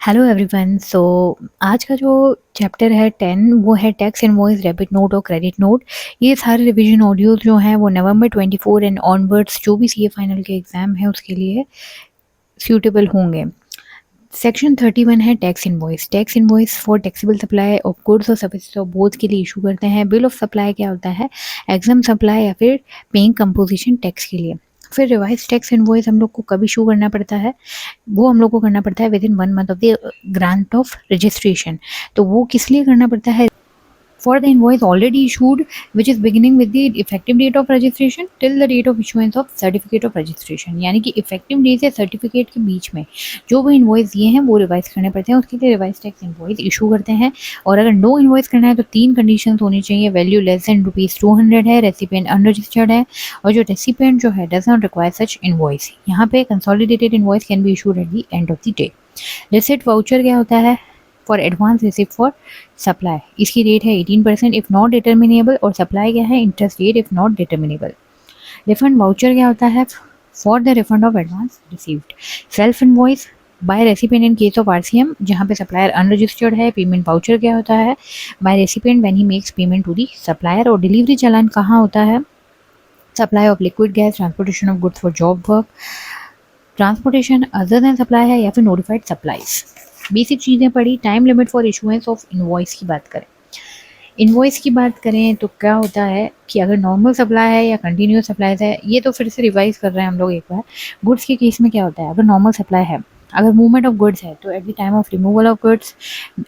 Hello everyone. आज का जो चैप्टर है 10 वो है टैक्स इनवॉइस, डेबिट नोट और क्रेडिट नोट। ये सारे रिवीजन ऑडियोज जो हैं वो नवंबर 24 एंड ऑनवर्ड्स जो भी सीए फाइनल के एग्जाम है उसके लिए सूटेबल होंगे। सेक्शन 31 है tax invoice. Tax invoice for taxable supply of goods और सर्विसेज ऑफ बोथ के लिए इशू करते हैं। बिल ऑफ सप्लाई क्या होता है? एग्जाम सप्लाई या फिर पेइंग कंपोजिशन टैक्स के लिए। फिर रिवाइज टैक्स इनवॉइस हम लोग को कब इशू करना पड़ता है? वो हम लोग को करना पड़ता है with in 1 month of the grant of registration. तो वो किस लिए करना पड़ता है? For the invoice already issued, which is beginning with the effective date of registration till the date of issuance of certificate of registration। यानी कि effective date से सर्टिफिकेट के बीच में जो भी इन्वॉइस दिए हैं वो रिवाइज करने पड़ते हैं। उसके लिए रिवाइज टैक्स इन्वॉइस इशू करते हैं। और अगर नो इन्वॉइस करना है तो 3 कंडीशन होनी चाहिए। वैल्यू लेस देन ₹200 है, रेसिपिएंट अनरजिस्टर्ड है, और जो रेसिपिएंट जो है does not require such invoice. यहाँ पे consolidated invoice can be issued at the end of the day. Receipt voucher क्या होता है? For advance receipt for supply. इसकी रेट है 18% इफ नॉट डिटर्मिनेबल, और सप्लाई क्या है? Interest rate if not determinable. Refund voucher क्या होता है? For the refund of advance received. Self invoice by recipient in case of RCM जहाँ पे सप्लायर अनरजिस्टर्ड है। पेमेंट वाउचर क्या होता है? By recipient when he makes payment to the supplier. और डिलीवरी चालान कहाँ होता है? Supply of liquid gas, transportation of goods for job work, transportation other than supply है, या फिर नोटिफाइड सप्लाईज। बेसिक चीज़ें पढ़ी। Time limit for issuance of invoice की बात करें। इनवॉइस की बात करें तो क्या होता है कि अगर नॉर्मल सप्लाई है या कंटिन्यूस सप्लाईज है, ये तो फिर से रिवाइज कर रहे हैं हम लोग एक बार। गुड्स के केस में क्या होता है? अगर नॉर्मल सप्लाई है, अगर मूवमेंट ऑफ गुड्स है तो at the time of removal of goods.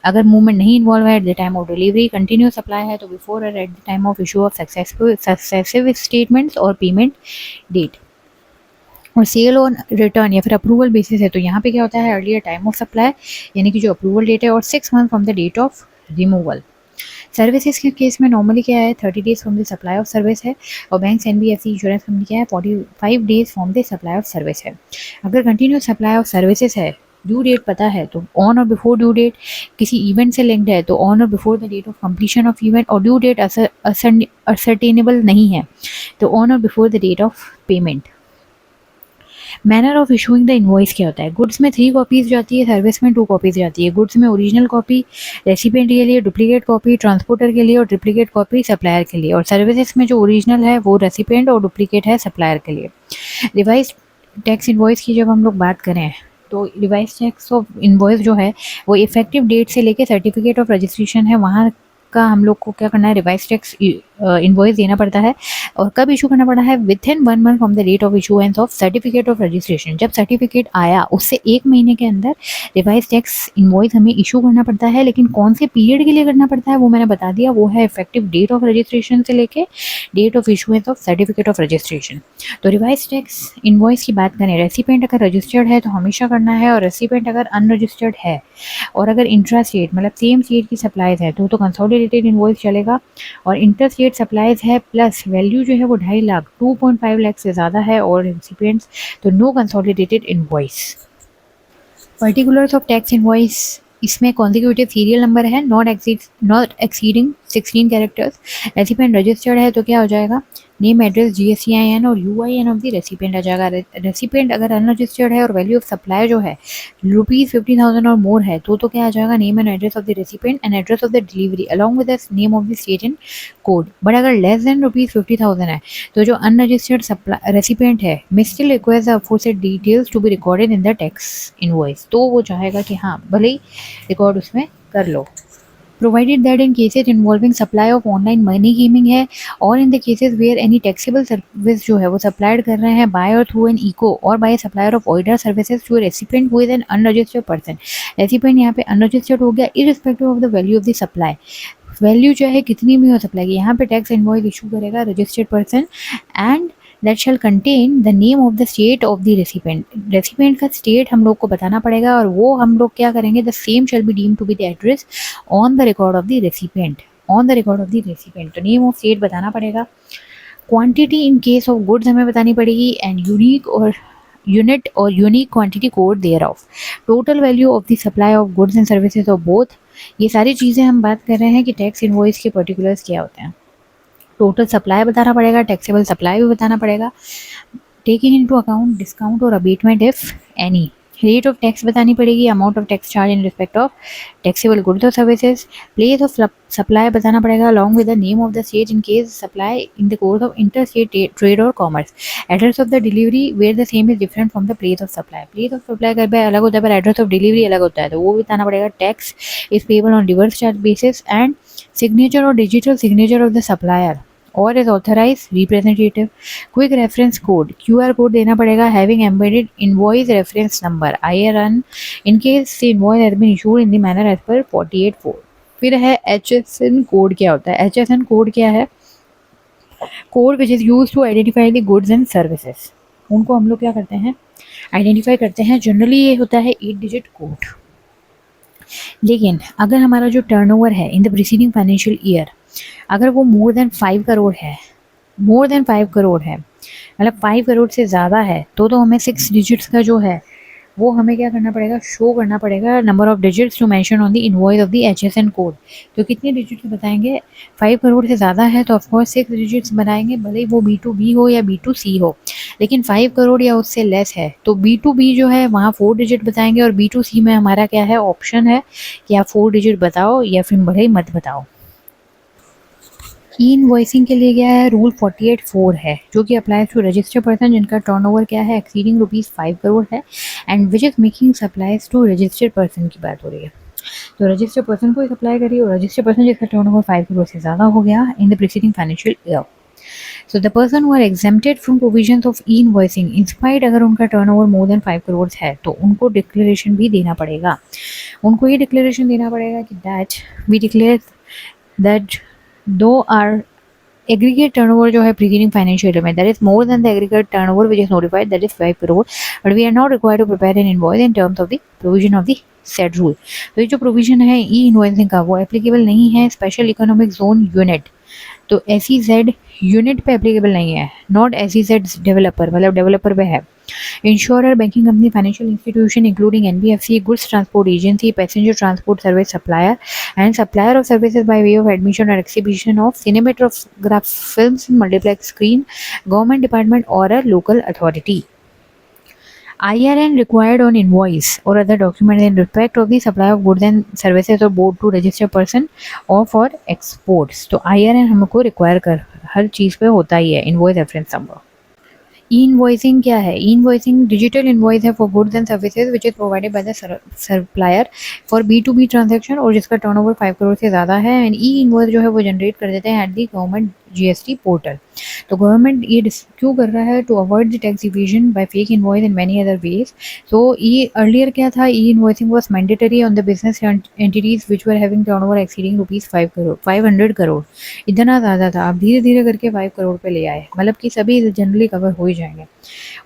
अगर मूवमेंट नहीं इन्वॉल्व है at the time of delivery. Continuous supply है तो बिफोर और at the time of issue of successive statements और पेमेंट डेट। और सेल ऑन रिटर्न या फिर अप्रूवल बेसिस है तो यहाँ पे क्या होता है? अर्लियर टाइम ऑफ सप्लाई यानी कि जो अप्रूवल डेट है, और 6 month from the date of removal. Services के केस में नॉर्मली क्या है? 30 days from the supply of service है। और बैंक एनबीएफसी इंश्योरेंस कंपनी क्या है? 45 days from the supply of service है। अगर कंटिन्यूस सप्लाई ऑफ सर्विसेज है, ड्यू डेट पता है तो ऑन और बिफोर ड्यू डेट। किसी इवेंट से लिंक्ड है तो ऑन और before the date of completion of event. और ड्यू डेट असर्टेनेबल नहीं है तो ऑन और before the date of payment. Manner of issuing the invoice क्या होता है? गुड्स में 3 कॉपीज जाती है, सर्विस में 2 कॉपीज जाती है। गुड्स में ओरिजिनल कॉपी रेसिपिएंट के लिए, डुप्लीकेट कॉपी ट्रांसपोर्टर के लिए, और डुप्लीकेट कॉपी सप्लायर के लिए। और सर्विसेज में जो ओरिजिनल है वो रेसिपिएंट और डुप्लीकेट है सप्लायर के लिए। रिवाइज टैक्स इनवॉइस की जब हम लोग बात करें तो रिवाइज टैक्स ऑफ इनवॉइस जो है वो इफेक्टिव डेट से लेके सर्टिफिकेट ऑफ रजिस्ट्रेशन है वहाँ का हम लोग को क्या करना है? रिवाइज टैक्स इनवॉइस देना पड़ता है। और कब इशू करना पड़ा है? With in 1 month from the date of issuance of certificate of registration. जब सर्टिफिकेट आया उससे 1 महीने के अंदर रिवाइज टैक्स इनवॉइस हमें इशू करना पड़ता है। लेकिन कौन से पीरियड के लिए करना पड़ता है वो मैंने बता दिया, वो है इफेक्टिव डेट ऑफ रजिस्ट्रेशन से लेके date of issuance of certificate of registration. तो रिवाइज टैक्स इनवॉइस की बात करें, रेसिपिएंट अगर रजिस्टर्ड है तो हमेशा करना है, और रेसिपिएंट अगर अनरजिस्टर्ड है और अगर इंट्रा स्टेट मतलब सेम स्टेट की सप्लाईज है तो कंसोलिडेटेड इनवॉइस चलेगा। और इंटर स्टेट सप्लाईज है प्लस वैल्यू जो है वो 2.5 लाख 2.5 लाख से ज़्यादा है और रेसिपिएंट्स तो no consolidated invoice. Particulars of tax invoice, इसमें कॉन्जिक्यूटिव सीरियल नंबर है, not exceeding 16 characters. Recipient registered है तो क्या हो जाएगा? नेम, एड्रेस, GSTIN और UIN ऑफ द रेसिपिएंट आ जाएगा। रेसिपिएंट अगर अनरजिस्टर्ड है और वैल्यू ऑफ सप्लाई जो है ₹50,000 और मोर है तो क्या आ जाएगा? Name and address of the recipient and address of the delivery along with the name of the state and code. But अगर लेस देन ₹50,000 है तो जो अनरजिस्टर्ड रेसिपिएंट है may still request the aforesaid details to be recorded in the tax invoice. तो वो चाहेगा कि हाँ भले ही रिकॉर्ड उसमें कर लो। Provided that in cases involving supply of online money gaming है और in the cases where any taxable service जो है वो supplied कर रहे हैं by or through an eco or by a supplier of OIDR services to a recipient who is an unregistered person। recipient यहाँ पे unregistered हो गया irrespective of the value of the supply। Value जो है कितनी भी हो सप्लाई की, यहाँ पे टैक्स इनवॉइस इशू करेगा registered person and that shall contain the name of the state of the recipient। Recipient का स्टेट हम लोग को बताना पड़ेगा और वो हम लोग क्या करेंगे? the same shall be deemed to be the address on the record of the recipient, on the record of the recipient। तो नेम ऑफ स्टेट बताना पड़ेगा। Quantity in case of goods हमें बतानी पड़ेगी एंड यूनिक और unit और unique quantity code thereof. Total value of the supply of goods and services of both. ये सारी चीज़ें हम बात कर रहे हैं कि टैक्स इनवॉइस के पर्टिकुलर्स क्या होते हैं। टोटल सप्लाई बताना पड़ेगा, टैक्सेबल सप्लाई भी बताना पड़ेगा, टेकिंग इनटू अकाउंट डिस्काउंट और abatement if any. Rate of tax बतानी पड़ेगी, amount of tax charge in respect of taxable goods और सर्विसेज, प्लेस ऑफ सप्लाई बताना पड़ेगा along with the name of the state in case supply in the course of inter state trade और commerce, address of the delivery where the same is different from the place of supply. Place of supply कर पे अलग होता है पर address of delivery अलग होता है, तो वो बताना पड़ेगा। Tax is payable on reverse charge basis and signature और digital signature of the supplier और is authorise representative. Quick reference code QR code देना पड़ेगा having embedded invoice reference number IRN in case the invoice has been issued in the manner as per 48(4). फिर है HSN code. क्या होता है HSN code? क्या है? Code which is use to identify the goods and services. उनको हम लोग क्या करते हैं? आइडेंटिफाई करते हैं। जनरली ये होता है 8 डिजिट कोड। लेकिन अगर हमारा जो टर्नओवर है इन द प्रीसीडिंग फाइनेंशियल ईयर अगर वो मोर देन 5 करोड़ है, मोर देन 5 करोड़ है, मतलब 5 करोड़ से ज़्यादा है, तो हमें 6 डिजिट्स का जो है वो हमें क्या करना पड़ेगा? शो करना पड़ेगा number of digits to mention on the invoice of the HSN code. तो कितने डिजिट्स बताएंगे? 5 करोड़ से ज़्यादा है तो ऑफकोर्स 6 डिजिट्स बनाएंगे, भले ही वो B2B हो या B2C हो। लेकिन 5 करोड़ या उससे लेस है तो B2B जो है वहाँ 4 डिजिट बताएंगे और B2C में हमारा क्या है? ऑप्शन है कि आप 4 डिजिट बताओ या फिर भले ही मत बताओ। ई इनवॉइसिंग के लिए क्या है? रूल 48(4) है जो कि अप्लाई टू रजिस्टर्ड पर्सन जिनका टर्नओवर क्या है? एक्सीडिंग ₹5 करोड़ है and which is making supplies to registered person की बात हो रही है। तो रजिस्टर्ड पर्सन को सप्लाई करिए और रजिस्टर्ड पर्सन जिसका टर्नओवर 5 करोड़ से ज़्यादा हो गया in the preceding financial year. So the person who are exempted from provisions of e invoicing in spite अगर उनका टर्नओवर मोर देन 5 करोड़ है तो उनको डिक्लेरेशन भी देना पड़ेगा। उनको ये डिक्लेरेशन देना पड़ेगा कि दैट वी डिक्लेयर दैट दो आर aggregate turnover जो है preceding financial year में that is more than the aggregate turnover which is notified that is 5 crore but we are not required to prepare an invoice in terms of the provision of the said rule। तो ये जो provision है ई invoicing का वो applicable नहीं है special economic zone unit, तो SEZ unit पे एप्लीकेबल नहीं है, नॉट SEZ डेवलपर, मतलब डेवलपर पे है। Insurer, banking company, financial institution including NBFC, goods transport agency, passenger transport service supplier and supplier of services by way of admission और exhibition of cinematograph films in multiplex screen, government department और a local authority. IRN required on invoice or other document in respect of the supply of goods and services or both to registered person or for exports। तो IRN हमको require कर हर चीज़ पे होता ही है invoice reference number. ई invoicing क्या है? ई invoicing digital invoice है for goods and services which is provided by the supplier for B2B transaction और जिसका टर्नओवर 5 करोड़ से ज़्यादा है एंड ई इनवॉइस जो है वो जनरेट कर देते हैं at the government GST portal. तो गवर्नमेंट ये क्यों कर रहा है? To avoid the tax evasion by fake invoice in many other ways. तो ये अर्लियर क्या था? E invoicing was mandatory on the business entities which were having turnover exceeding ₹500 crore. इतना ज़्यादा था, आप धीरे धीरे करके 5 करोड़ पे ले आए, मतलब कि सभी जनरली कवर हो ही जाएंगे।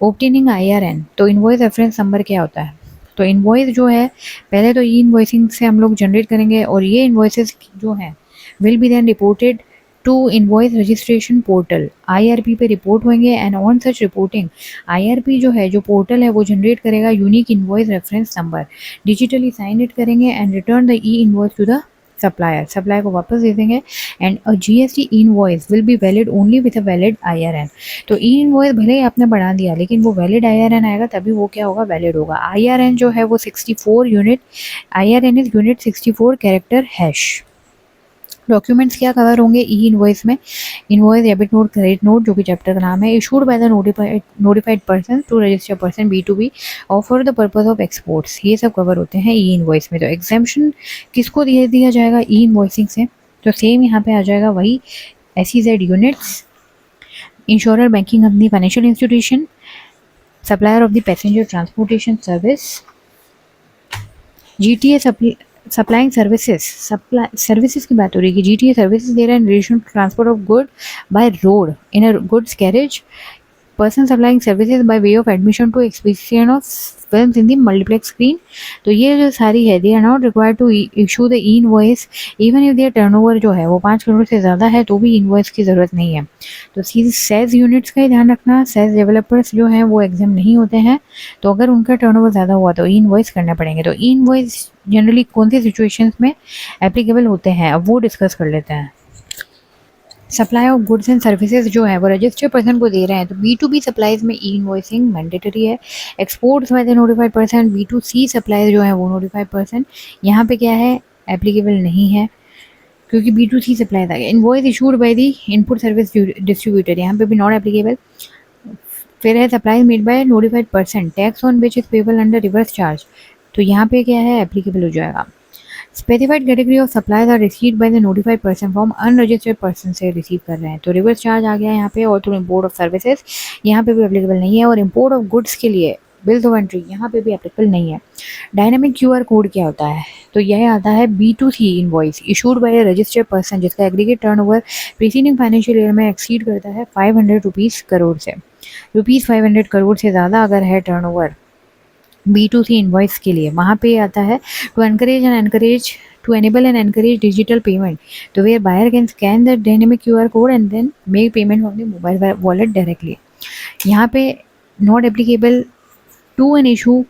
ऑब्टेनिंग IRN, तो इनवॉइस रेफरेंस नंबर क्या होता है? तो इनवॉइस जो है पहले तो ई इनवॉइसिंग से हम लोग जनरेट करेंगे और ये इनवॉइसेस जो हैं will be then reported to invoice registration portal IRP पे रिपोर्ट होंगे and on such reporting IRP जो है जो पोर्टल है वो जनरेट करेगा unique invoice reference number, digitally sign it करेंगे and return the e invoice to the supplier को वापस दे देंगे and a GST invoice will be valid only with a valid IRN। तो ई इनवॉइस भले ही आपने बढ़ा दिया लेकिन वो वैलिड IRN आएगा तभी वो क्या होगा? वैलिड होगा। IRN जो है वो 64 unit, IRN is unit 64 character hash. Documents क्या कवर होंगे ई इनवॉइस में? Invoice, debit note, credit note जो कि चैप्टर का नाम है, issued by the notified person to registered person B2B और for the purpose of exports, ये सब कवर होते हैं ई इनवॉइस में। तो एग्जाम्पशन किसको दिया जाएगा ई इनवॉइसिंग से? तो सेम यहाँ पे आ जाएगा वही SEZ units, insurer, banking company, financial institution, supplier of the passenger transportation service, GTA supplying services की बात हो रही है कि GTA सर्विसेज दे रहा है in relation to transport of good by road in a goods carriage, person supplying services by way of admission to experience of films in the multiplex screen. तो ये जो सारी है they are not required to issue the e invoice even if their turnover जो है वो 5 करोड़ से ज़्यादा है तो भी इनवॉइस की ज़रूरत नहीं है। तो सेज यूनिट्स का ही ध्यान रखना, सेज डेवलपर्स जो हैं वो एग्जाम नहीं होते हैं, तो अगर उनका टर्नओवर ज़्यादा हुआ तो ई इनवॉइस करना पड़ेंगे। तो ई इनवॉइस जनरली कौन सी सिचुएशंस में एप्लीकेबल होते हैं अब वो डिस्कस कर लेते हैं। Supply of goods and services जो है वो रजिस्टर्ड पर्सन को दे रहे हैं, तो B2B सप्लाईज में ई इनवॉइसिंग मैंडेटरी है। एक्सपोर्ट्स में नोटिफाइड पर्सन, B2C सप्लाईज जो है वो नोटिफाइड पर्सन यहाँ पे क्या है एप्लीकेबल नहीं है, क्योंकि B2C सप्लाई था। Invoice issued by the input service distributor, यहाँ पे भी नॉट एप्लीकेबल। फिर है supply made by notified person, tax on which is payable under reverse charge, तो यहाँ पे क्या है एप्लीकेबल हो जाएगा। Specified category of supplies are received by the notified person from unregistered person से रिसीव कर रहे हैं, तो रिवर्स चार्ज आ गया यहाँ पे। और थ्रू इम्पोर्ट ऑफ सर्विसेज यहाँ पे भी एप्लीकेबल नहीं है, और इम्पोर्ट ऑफ गुड्स के लिए बिल्स ऑफ एंट्री यहाँ पे भी एप्लीकेबल नहीं है। डायनामिक QR कोड क्या होता है, तो यह आता है B2C invoice issued by registered person जिसका aggregate turnover preceding financial year में एक्सीड करता है 500 रुपीज़ करोड़ से, ₹500 करोड़ से ज़्यादा अगर है टर्नओवर B2C इनवॉइस के लिए, वहाँ पे आता है to enable and encourage digital payment, तो where buyer can scan the dynamic QR code and then make payment on the mobile wallet directly. यहाँ पे not applicable to an issue,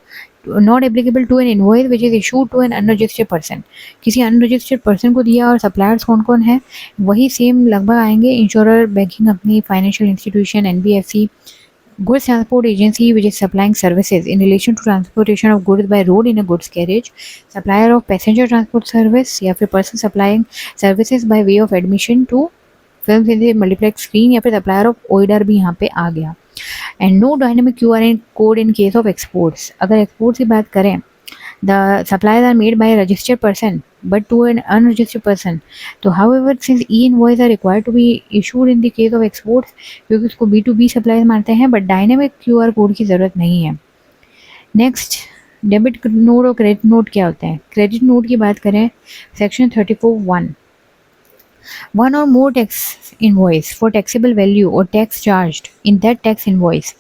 not applicable to an invoice which is issued to an unregistered person, किसी unregistered person को दिया। और suppliers कौन कौन है, वही सेम लगभग आएंगे, insurer, banking company, financial institution, NBFC, goods transport agency which is supplying services in relation to transportation of goods by road in a goods carriage, supplier of passenger transport service या फिर person supplying services by way of admission to films in the multiplex screen, या फिर supplier of OIDAR भी यहाँ पे आ गया। And no dynamic QR code in case of exports, अगर एक्सपोर्ट्स की बात करें the supplies are made by a registered person but to an unregistered person, तो however since e-invoice are required to be issued in the case of exports, क्योंकि उसको B2B supplies मानते हैं, but dynamic QR code की ज़रूरत नहीं है। Next debit note और क्रेडिट नोट क्या होते हैं। क्रेडिट नोट की बात करें section 34(1), one or more tax invoice for taxable value or tax charged in that tax invoice,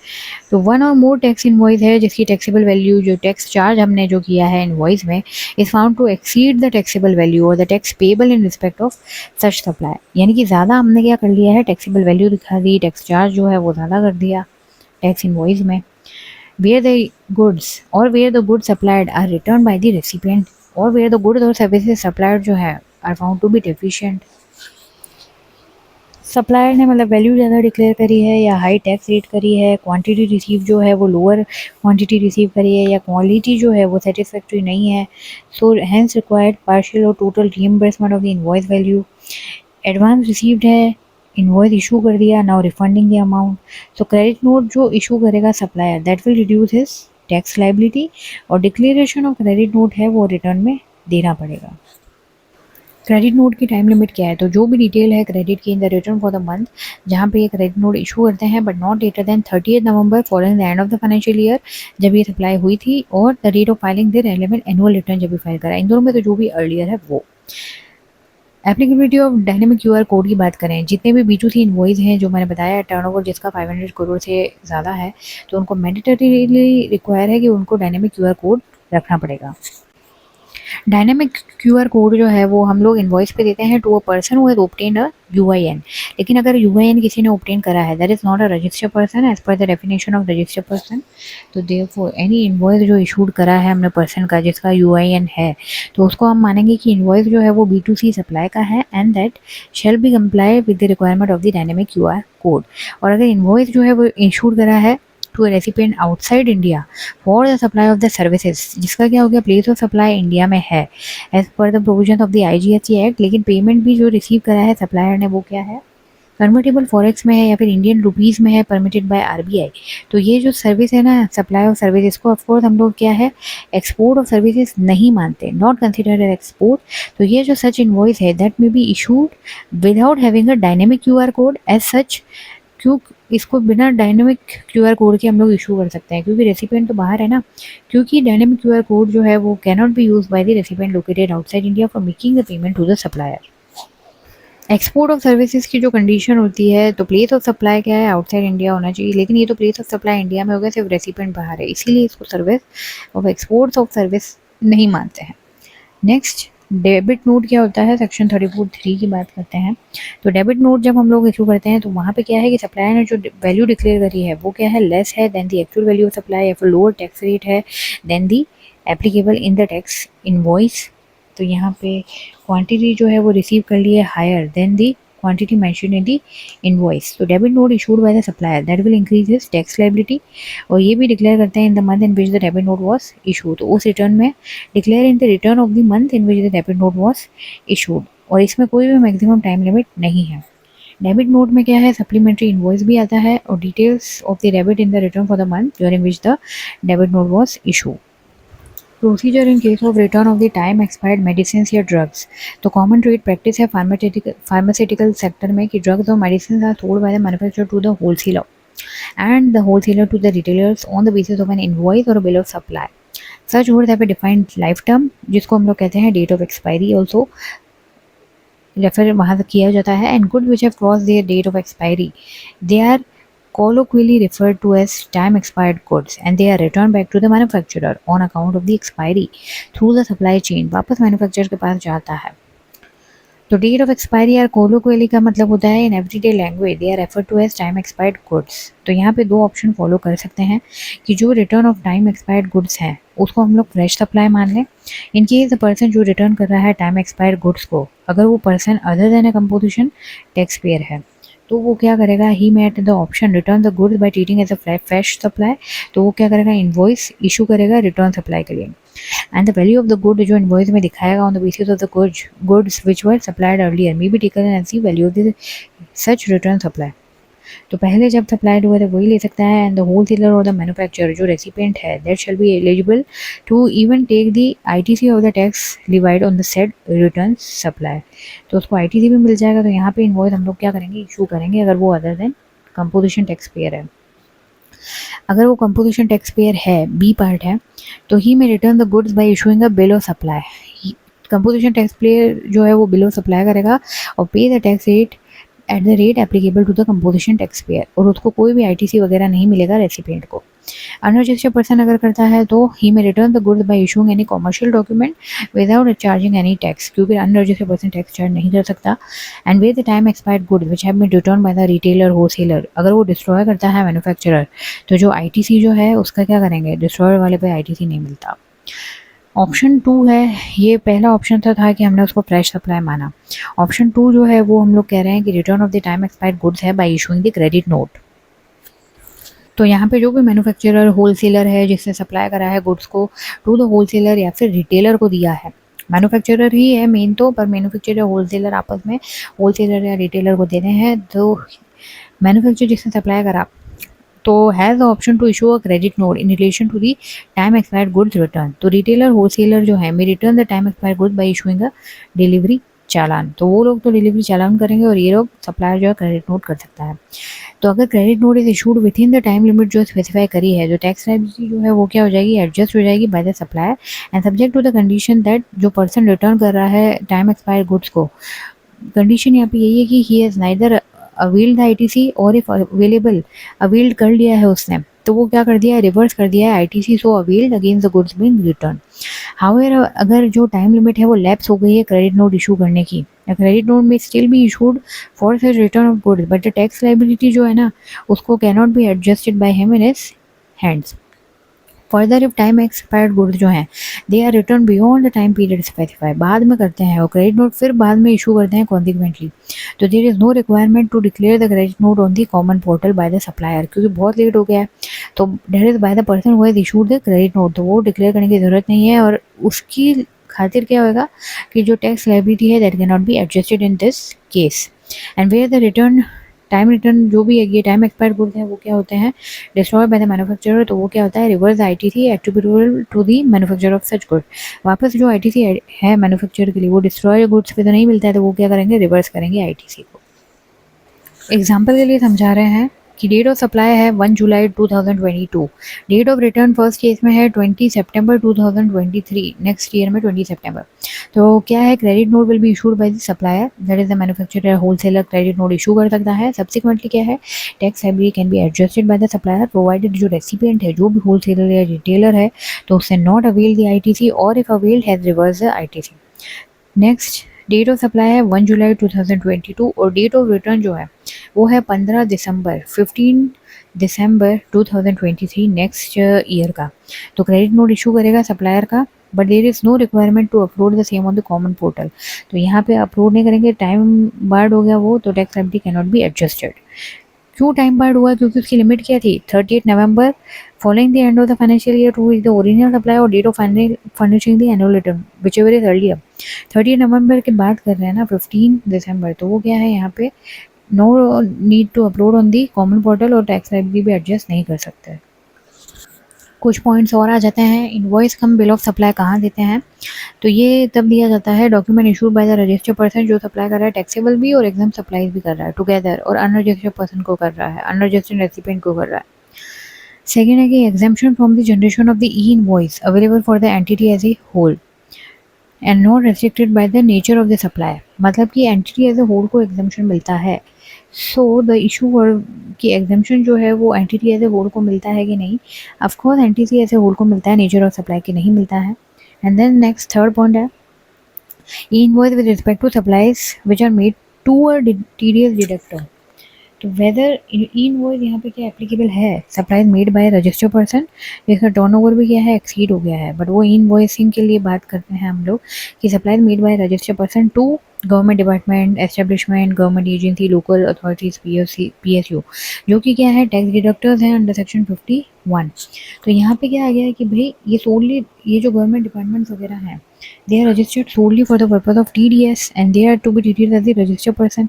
तो वन और मोर टैक्स इनवॉइस है जिसकी टैक्सेबल वैल्यू जो टैक्स चार्ज हमने जो किया है इनवॉइस में is found to exceed the taxable value और the tax payable in respect of such supply, यानी कि ज़्यादा हमने क्या कर लिया है, टैक्सेबल वैल्यू दिखा दी, टैक्स चार्ज जो है वो ज़्यादा कर दिया टैक्स इनवॉइस में। वेयर द गुड्स और where the goods supplied are return by the recipient, और वेयर द गुड्स और सर्विसेज सप्लाइड जो है are found to be deficient, supplier ने मतलब वैल्यू ज़्यादा डिक्लेयर करी है या हाई टैक्स रेट करी है, क्वांटिटी रिसीव जो है वो लोअर क्वांटिटी रिसीव करी है, या क्वालिटी जो है वो सेटिस्फैक्ट्री नहीं है, सो हैंस रिक्वायर्ड पार्शियल और total reimbursement of the invoice value. Advance received है, इनवॉइस इशू कर दिया, now refunding the amount, so credit note जो इशू करेगा supplier that will reduce his tax liability, और डिक्लेरेशन ऑफ क्रेडिट नोट है वो return में देना पड़ेगा। क्रेडिट नोट की टाइम लिमिट क्या है, तो जो भी डिटेल है क्रेडिट की इन the return for the month जहाँ पे ये क्रेडिट नोट इशू करते हैं, but not later than 30 November following the end of the financial year जब ये सप्लाई हुई थी, और the date of filing the relevant annual return जब भी फाइल करा, इन दोनों में तो जो भी अर्लियर है वो। Applicability of dynamic QR code की बात करें, जितने भी B2C इनवॉइस हैं जो मैंने बताया टर्नओवर जिसका 500 करोड़ से ज़्यादा है, तो उनको मैंडेटरीली रिक्वायर है कि उनको डायनेमिक QR कोड रखना पड़ेगा। डायनेमिक QR कोड जो है वो हम लोग इनवॉइस पे देते हैं to a person who has obtained a UIN, लेकिन अगर UIN किसी ने ऑब्टेन करा है that is not a registered person as per the definition of registered person, तो देयरफॉर एनी इनवॉइस जो इशूड करा है हमने पर्सन का जिसका UIN है, तो उसको हम मानेंगे कि इनवॉइस जो है वो B2C सप्लाई का है and that shall be comply with the requirement of the dynamic QR code. और अगर इनवॉइस जो है वो इशूड करा है to a recipient outside India for the supply of the services, जिसका क्या हो गया प्लेस ऑफ सप्लाई इंडिया में है as per the provision of the IGST act, लेकिन पेमेंट भी जो रिसीव करा है सप्लायर ने वो क्या है कन्वर्टेबल फॉरेक्स में है या फिर इंडियन रुपीज़ में है परमिटेड बाय RBI, तो ये जो सर्विस है ना सप्लाई ऑफ सर्विस, इसको ऑफकोर्स हम लोग क्या है एक्सपोर्ट ऑफ सर्विसेज नहीं मानते, नॉट कंसिडर्ड एज एक्सपोर्ट, तो ये जो सच इनवॉइस है that may be issued without having a dynamic QR code as such, क्यों इसको बिना डायनेमिक QR कोड के हम लोग इशू कर सकते हैं क्योंकि रेसिपिएंट तो बाहर है ना, क्योंकि डायनेमिक QR कोड जो है वो can not be use by the recipient located outside India for making the payment to the supplier. Export of services की जो कंडीशन होती है, तो प्लेस ऑफ सप्लाई क्या है आउटसाइड इंडिया होना चाहिए, लेकिन ये तो प्लेस ऑफ सप्लाई इंडिया में हो गया, सिर्फ रेसिपिएंट बाहर है, इसीलिए इसको service of exports of service नहीं मानते हैं। नेक्स्ट डेबिट नोट क्या होता है, सेक्शन 34(3) की बात करते हैं। तो डेबिट नोट जब हम लोग इशू करते हैं तो वहाँ पे क्या है कि सप्लायर ने जो वैल्यू डिक्लेयर करी है वो क्या है लेस है than the actual value of supply, या फिर लोअर टैक्स रेट है than the applicable in the tax invoice, तो यहाँ पे क्वांटिटी जो है वो रिसीव कर ली है higher than the quantity mentioned in the invoice. So debit note issued by the supplier that will increase his tax liability. और ये भी डिक्लेयर करते हैं in the month in which the debit note was issued. तो उस return में declare in the return of the month in which the debit note was issued. और इसमें कोई भी मैक्सिमम टाइम लिमिट नहीं है. डेबिट नोट में क्या है, सप्लीमेंट्री इनवॉइस भी आता है और details of the debit in the return for the month during which the debit note was issue. Procedure in case of return of the time expired medicine या drugs. तो common trade practice है pharmaceutical sector में कि drugs और medicine are sold by the manufacturer to the wholesaler and the wholesaler to the retailers on the basis of an invoice or a bill of supply. Such goods have a defined life term जिसको हम लोग कहते हैं date of expiry also refer वहाँ तक किया जाता है. And good which have cross their date of expiry they are colloquially referred to as time expired goods and they are returned back to the manufacturer on account of the expiry through the supply chain. वापस manufacturer के पास जाता है. तो date of expiry और कोलोक्वली का मतलब होता है in everyday language they are refer to as time expired goods. तो यहाँ पे दो ऑप्शन फॉलो कर सकते हैं कि जो return of time expired goods हैं उसको हम लोग फ्रेश सप्लाई मान लें. इन केस द पर्सन जो रिटर्न कर रहा है टाइम एक्सपायर्ड गुड्स को, अगर वो पर्सन other than a composition tax payer है तो वो क्या करेगा, he may the option return the goods by treating as a fresh supply. तो वो क्या करेगा, इनवॉइस इशू करेगा रिटर्न सप्लाई के लिए. And the value of the good जो इनवॉइस में दिखाएगा on the basis of the goods which were supplied earlier may be taken as the value of the such return supply. तो पहले जब supplied हुआ था वही ले सकता है. एंड द होलसेलर और द मैन्युफैक्चरर जो रेसिपिएंट है that shall be eligible to even take the ITC of the tax levied on the said return supply. तो उसको आईटीसी भी मिल जाएगा. तो यहाँ पे इनवॉइस हम लोग क्या करेंगे, इशू करेंगे अगर वो other than composition tax payer है. अगर वो कंपोजिशन टैक्स पेयर है, बी पार्ट है, तो he may return the goods by issuing a bill of supply. Composition tax payer जो है वो बिल ऑफ सप्लाई करेगा और pay the tax rate at the rate applicable to the composition tax payer. और उसको कोई भी आईटीसी वगैरह नहीं मिलेगा रेसिपिएंट को. अनरजिस्टर्ड पर्सन अगर करता है तो he may return the goods by issuing any commercial document without charging any tax, क्योंकि अनरजिस्टर्ड पर्सन टैक्स चार्ज नहीं कर सकता. And with the time expired goods which have been return by the retailer wholesaler, अगर वो destroy करता है manufacturer तो जो आईटीसी जो है उसका क्या करेंगे, डिस्ट्रॉयर वाले पे आईटीसी नहीं मिलता. ऑप्शन 2 है, ये पहला ऑप्शन था कि हमने उसको फ्रेश सप्लाई माना. ऑप्शन 2 जो है वो हम लोग कह रहे हैं कि return of the time expired goods है by issuing the credit note. तो यहाँ पे जो भी मैन्युफैक्चरर होलसेलर है जिसने सप्लाई करा है गुड्स को टू द होलसेलर या फिर रिटेलर को दिया है, मैन्युफैक्चरर ही है मेन तो, पर मैन्युफैक्चरर या होलसेलर आपस में होलसेलर या रिटेलर को देने हैं. तो मैन्युफैक्चरर जिसने सप्लाई करा तो has the option to issue a credit note in relation to the time expired goods return. तो रिटेलर होलसेलर जो है may return the time expired goods by issuing a delivery challan. तो वो लोग तो डिलीवरी चालान करेंगे और ये लोग सप्लायर जो है क्रेडिट नोट कर सकता है. तो अगर credit note is issued with in the time limit जो स्पेसिफाई करी है, जो टैक्स लायबिलिटी जो है वो क्या हो जाएगी, एडजस्ट हो जाएगी by the supplier and subject to the condition that जो पर्सन रिटर्न कर रहा है टाइम एक्सपायर्ड गुड्स को, कंडीशन यहाँ पे यही है कि he has neither availed the ITC और इफ अवेलेबल अवेल्ड कर लिया है उसने तो वो क्या कर दिया है, रिवर्स कर दिया है ITC so availed against the goods being return. However अगर जो टाइम लिमिट है वो लैप्स हो गई है क्रेडिट नोट इशू करने की, credit note may still be issued for such return of goods but the tax liability जो है ना उसको can not be adjusted by him in his hands. Further if time expired goods जो हैं they are return beyond the time period specify, बाद में करते हैं और क्रेडिट नोट फिर बाद में इशू करते हैं कॉन्सिक्वेंटली, तो there is no requirement to declare the credit note on the common portal by the supplier, क्योंकि बहुत लेट हो गया है. तो date is by the person who has issued the credit note, तो वो डिक्लेयर करने की ज़रूरत नहीं है. और उसकी खातिर क्या होगा कि जो टैक्स लायबिलिटी है that can not be adjusted in this case. And where the return time return जो भी है ये टाइम एक्सपायर्ड गुड्स हैं वो क्या होते हैं, डिस्ट्रॉय बाय द मैन्युफैक्चरर. तो वो क्या होता है, reverse ITC attributable to the manufacturer of such good. वापस जो आईटीसी है मैन्युफैक्चरर के लिए वो डिस्ट्रॉय गुड्स पे तो नहीं मिलता है, तो वो क्या करेंगे, रिवर्स करेंगे आईटीसी को. एग्जाम्पल के लिए समझा रहे हैं कि डेट ऑफ सप्लाई है 1 July 2022, date of return first case में है 20 सितंबर 2023, नेक्स्ट ईयर में 20 सितंबर. तो क्या है, credit note will be issued by the supplier that is the manufacturer wholesaler credit note issue कर सकता है. सब्सिक्वेंटली क्या है, tax liability can be adjusted by the supplier provided जो रेसिपिएंट है जो भी होलसेलर या रिटेलर है तो उससे नॉट अवेल द आईटीसी और if availed has reverse the ITC. Next date of supply है 1 जुलाई 2022 और डेट ऑफ रिटर्न जो है वो है 15 दिसंबर 2023 नेक्स्ट ईयर का. तो क्रेडिट नोट इशू करेगा सप्लायर का but there is no requirement to upload the same on the common portal. तो यहाँ पे अपलोड नहीं करेंगे, टाइम बार्ड हो गया वो, तो tax liability can not be adjusted. क्यों टाइम बार्ड हुआ? क्योंकि उसकी लिमिट क्या थी, 30 November following the end of the financial year to the original supply और date of furnishing the annual return whichever is earlier. 30 नवंबर की बात कर रहे हैं ना, 15 दिसंबर, तो वो क्या है यहाँ पे, no need to upload on the common portal और टैक्स लायबिलिटी भी एडजस्ट नहीं कर सकते। कुछ पॉइंट्स और आ जाते हैं। Invoice cum bill of supply कहाँ देते हैं, तो ये तब दिया जाता है document issued by the registered person जो सप्लाई कर रहा है, टैक्सेबल भी और एग्जाम सप्लाईज भी कर रहा है टुगेदर, और अनरजिस्टर्ड पर्सन को कर रहा है, अनरजिस्टर्ड रेसिपिएंट को कर रहा है। सेकेंड है कि exemption from the generation of the e invoice available for the entity as a whole and not restricted by the nature of the supply. मतलब कि एंटिटी एज ए होल को exemption मिलता है। सो द इशू की exemption जो है वो entity as a whole को मिलता है कि नहीं, of course entity as a whole को मिलता है, नेचर ऑफ सप्लाई के नहीं मिलता है। And then next third point है e-invoice with respect to supplies which are made to a TDS deductor। तो वेदर ई-इनवॉइस यहाँ पे क्या एप्लीकेबल है, supplies made by registered person जिसका टर्नओवर भी क्या है, एक्सीड हो गया है। बट वो ई-इनवॉइसिंग के लिए बात करते हैं हम लोग कि supplies made by registered person to government department, establishment, government agency, local authorities, PSU, जो कि क्या है टैक्स डिडक्टर्स हैं अंडर सेक्शन 51। तो यहाँ पे क्या आ गया है कि भाई ये सोनली ये जो गवर्नमेंट डिपार्टमेंट्स वगैरह हैं, they are registered solely for the purpose of TDS and they are to be treated as the registered person।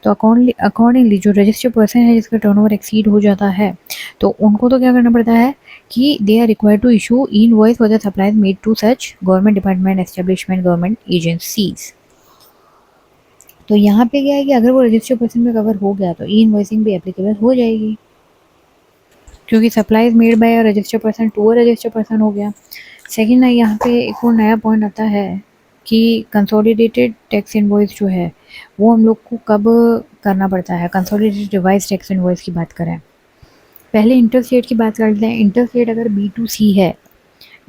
तो अकॉर्डिंगली जो रजिस्टर्ड पर्सन है जिसका टर्नओवर एक्सीड हो जाता है, तो उनको तो क्या करना पड़ता है कि they are required to issue e invoice for the supplies made to such government department, establishment, government agencies. तो यहाँ पे क्या है कि अगर वो रजिस्टर्ड पर्सन में कवर हो गया तो ई इनवॉइसिंग भी एप्लीकेबल हो जाएगी, क्योंकि supplies made by registered person to registered person हो गया। सेकेंड है यहाँ पे एक और नया पॉइंट आता है कि कंसोलिडेटेड टैक्स इनवॉइस जो है वो हम लोग को कब करना पड़ता है। कंसोलिडेटेड रिवाइज टैक्स इनवॉइस की बात करें, पहले इंटरस्टेट की बात कर लेते हैं। इंटरस्टेट अगर B2C है,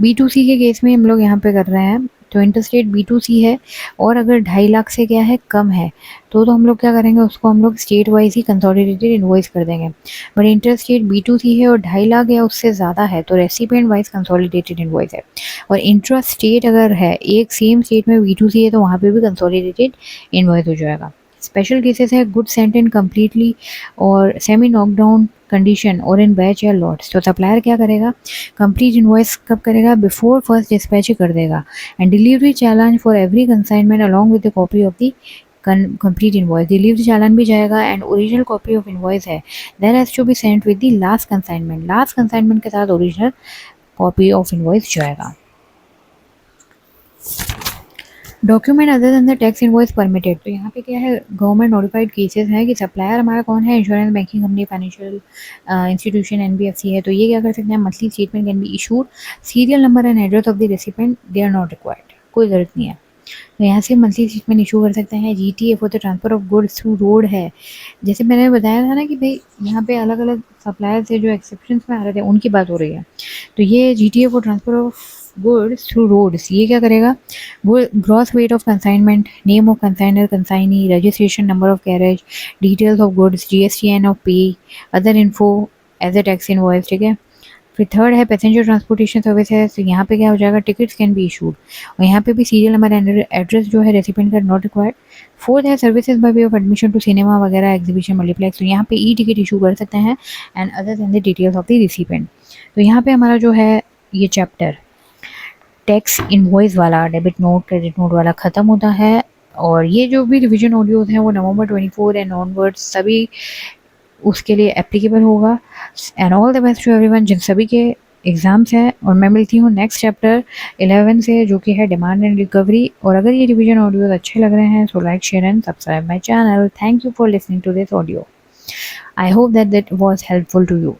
B2C के केस में हम लोग यहाँ पे कर रहे हैं, तो इंटरस्टेट B2C है और अगर 2.5 लाख से क्या है कम है, तो हम लोग क्या करेंगे, उसको हम लोग स्टेट वाइज ही कंसोलिडेटेड इनवॉइस कर देंगे। बट इंटरस्टेट B2C है और 2.5 लाख या उससे ज़्यादा है तो रेसिपिएंट वाइज कंसोलिडेटेड इनवॉइस है। और इंट्रा स्टेट अगर है, एक सेम स्टेट में B2C है, तो वहाँ पे भी कंसोलिडेटेड इनवॉइस हो जाएगा। स्पेशल केसेस है गुड सेंट इन कम्प्लीटली और सेमी नॉकडाउन कंडीशन और इन बैच या लॉट्स। तो सप्लायर क्या करेगा, कंप्लीट इनवॉइस कब करेगा, बिफोर फर्स्ट डिस्पैच कर देगा। And delivery challan for every consignment along with the copy of the complete invoice. Delivery challan भी जाएगा and original copy of invoice है that has to be sent with the last consignment. Last consignment के साथ original copy of invoice जाएगा। Document other than the tax invoice permitted. तो यहाँ पे क्या है, गवर्नमेंट नोटिफाइड केसेस हैं कि सप्लायर हमारा कौन है, insurance, banking company, financial institution, NBFC है, तो ये क्या कर सकते हैं, monthly statement can be issued, serial number and address of the recipient they are not required, कोई ज़रूरत नहीं है। तो यहाँ से मंथली स्टेटमेंट इशू कर सकते हैं। GTA for the transfer of goods through road है, जैसे मैंने बताया था ना कि भाई यहाँ पे अलग अलग सप्लायर्स है जो एक्सेप्शंस में आ रहे थे, उनकी बात हो रही है। तो ये GTA for transfer of goods through roads, ये क्या करेगा, वो gross weight of consignment, name of consignor, consignee, registration, number of carriage, details of goods, GSTN of pay, other info as a tax invoice. ठीक है। फिर third है passenger transportation service है, तो यहाँ पे क्या हो जाएगा, टिकट्स कैन बी इशूड और यहाँ पे भी सीरियल नंबर एंड एड्रेस जो है रेसिपिएंट का नॉट रिक्वायर्ड। फोर्थ है services by way of admission to cinema वगैरह, एग्जीबिशन, मल्टीप्लेक्स, तो यहाँ पे ई टिकट इशू कर सकते हैं and other than the details of the recipient. तो यहाँ पे हमारा जो है ये चैप्टर टैक्स इनवॉइस वाला, डेबिट नोट, क्रेडिट नोट वाला ख़त्म होता है। और ये जो भी रिवीजन ऑडियोज हैं वो नवंबर 24 एंड ऑनवर्ड्स सभी उसके लिए एप्लीकेबल होगा। And all the best to everyone जिन सभी के एग्ज़ाम्स हैं। और मैं मिलती हूँ नेक्स्ट चैप्टर 11 से, जो कि है डिमांड एंड रिकवरी। और अगर ये रिवीजन ऑडियोज अच्छे लग रहे हैं so like, share and subscribe my channel. Thank you for listening to this audio. I hope that was helpful to you.